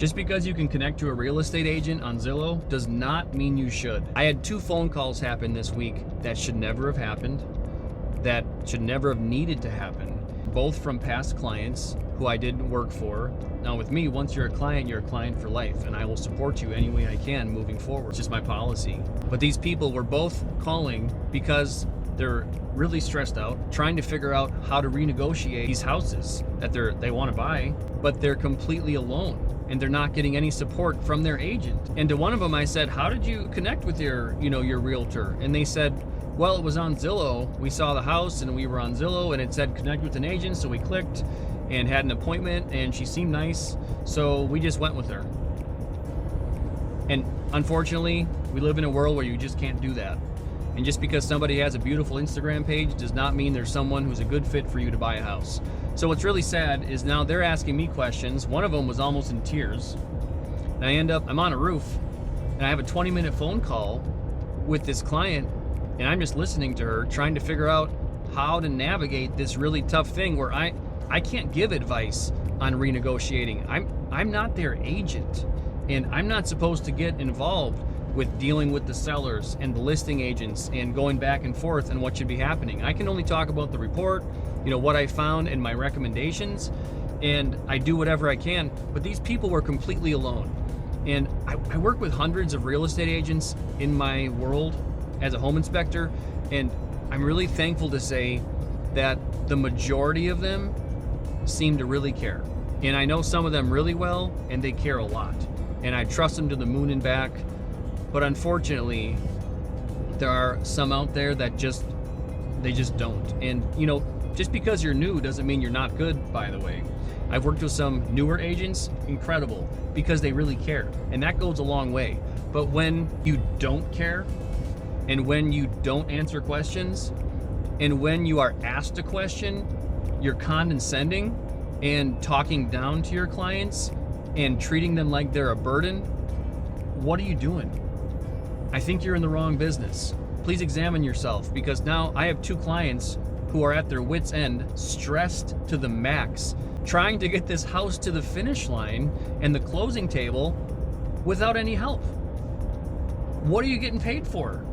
Just because you can connect to a real estate agent on Zillow does not mean you should. I had 2 phone calls happen this week that should never have happened, that should never have needed to happen, both from past clients who I didn't work for. Now with me, once you're a client for life, and I will support you any way I can moving forward. It's just my policy. But these people were both calling because they're really stressed out, trying to figure out how to renegotiate these houses that they want to buy, but they're completely alone. And they're not getting any support from their agent. And to one of them I said, how did you connect with your realtor? And they said, well, it was on Zillow. We saw the house and we were on Zillow and it said connect with an agent. So we clicked and had an appointment and she seemed nice. So we just went with her. And unfortunately, we live in a world where you just can't do that. And just because somebody has a beautiful Instagram page does not mean there's someone who's a good fit for you to buy a house. So what's really sad is now they're asking me questions. One of them was almost in tears. And I'm on a roof and I have a 20-minute phone call with this client and I'm just listening to her trying to figure out how to navigate this really tough thing where I can't give advice on renegotiating. I'm not their agent and I'm not supposed to get involved with dealing with the sellers and the listing agents and going back and forth and what should be happening. I can only talk about the report, what I found and my recommendations, and I do whatever I can, but these people were completely alone. And I work with hundreds of real estate agents in my world as a home inspector, and I'm really thankful to say that the majority of them seem to really care. And I know some of them really well, and they care a lot. And I trust them to the moon and back. But unfortunately, there are some out there that they just don't. And just because you're new doesn't mean you're not good, by the way. I've worked with some newer agents, incredible, because they really care. And that goes a long way. But when you don't care, and when you don't answer questions, and when you are asked a question, you're condescending and talking down to your clients and treating them like they're a burden, what are you doing? I think you're in the wrong business. Please examine yourself, because now I have 2 clients who are at their wits' end, stressed to the max, trying to get this house to the finish line and the closing table without any help. What are you getting paid for?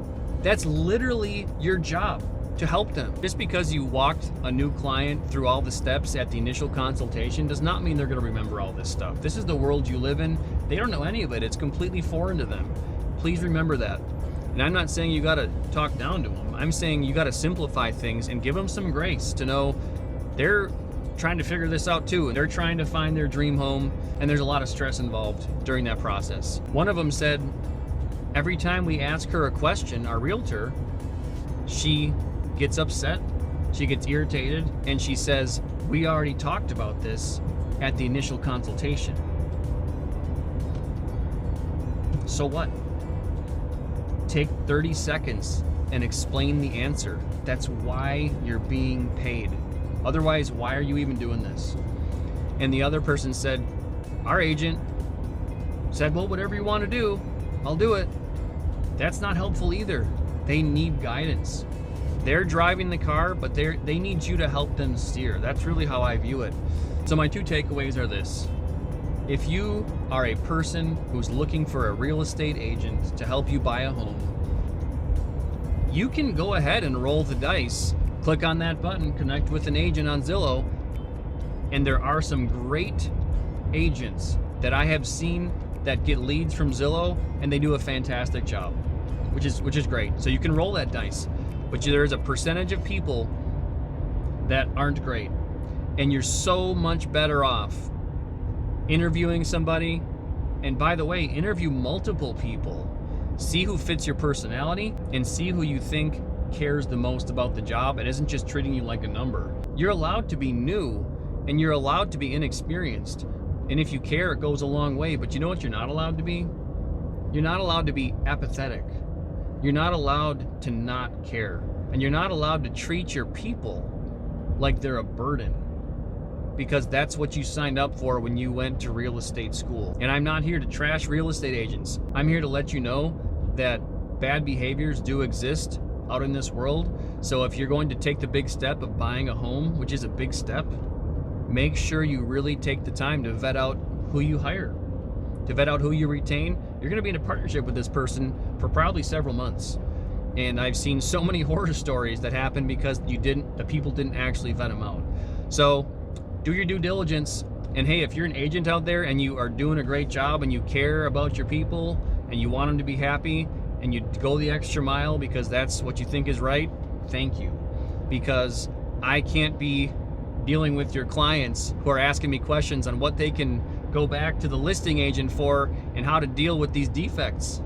That's literally your job, to help them. Just because you walked a new client through all the steps at the initial consultation does not mean they're gonna remember all this stuff. This is the world you live in. They don't know any of it. It's completely foreign to them. Please remember that. And I'm not saying you gotta talk down to them. I'm saying you gotta simplify things and give them some grace to know they're trying to figure this out too. They're trying to find their dream home, and there's a lot of stress involved during that process. One of them said, every time we ask her a question, our realtor, she gets upset, she gets irritated, and she says, we already talked about this at the initial consultation. So what? Take 30 seconds and explain the answer. That's why you're being paid. Otherwise, why are you even doing this? And the other person said, our agent said, well, whatever you want to do, I'll do it. That's not helpful either. They need guidance. They're driving the car, but they need you to help them steer. That's really how I view it. So my 2 takeaways are this. If you are a person who's looking for a real estate agent to help you buy a home, you can go ahead and roll the dice. Click on that button, connect with an agent on Zillow, and there are some great agents that I have seen that get leads from Zillow, and they do a fantastic job, which is great. So you can roll that dice, but there's a percentage of people that aren't great, and you're so much better off interviewing somebody. And by the way, interview multiple people. See who fits your personality and see who you think cares the most about the job and isn't just treating you like a number. You're allowed to be new and you're allowed to be inexperienced. And if you care, it goes a long way. But you know what you're not allowed to be? You're not allowed to be apathetic. You're not allowed to not care. And you're not allowed to treat your people like they're a burden, because that's what you signed up for when you went to real estate school. And I'm not here to trash real estate agents. I'm here to let you know that bad behaviors do exist out in this world. So if you're going to take the big step of buying a home, which is a big step, make sure you really take the time to vet out who you hire. to vet out who you retain, you're going to be in a partnership with this person for probably several months. And I've seen so many horror stories that happen because the people didn't actually vet them out. So do your due diligence. And hey, if you're an agent out there and you are doing a great job and you care about your people and you want them to be happy and you go the extra mile because that's what you think is right, thank you. Because I can't be dealing with your clients who are asking me questions on what they can go back to the listing agent for and how to deal with these defects.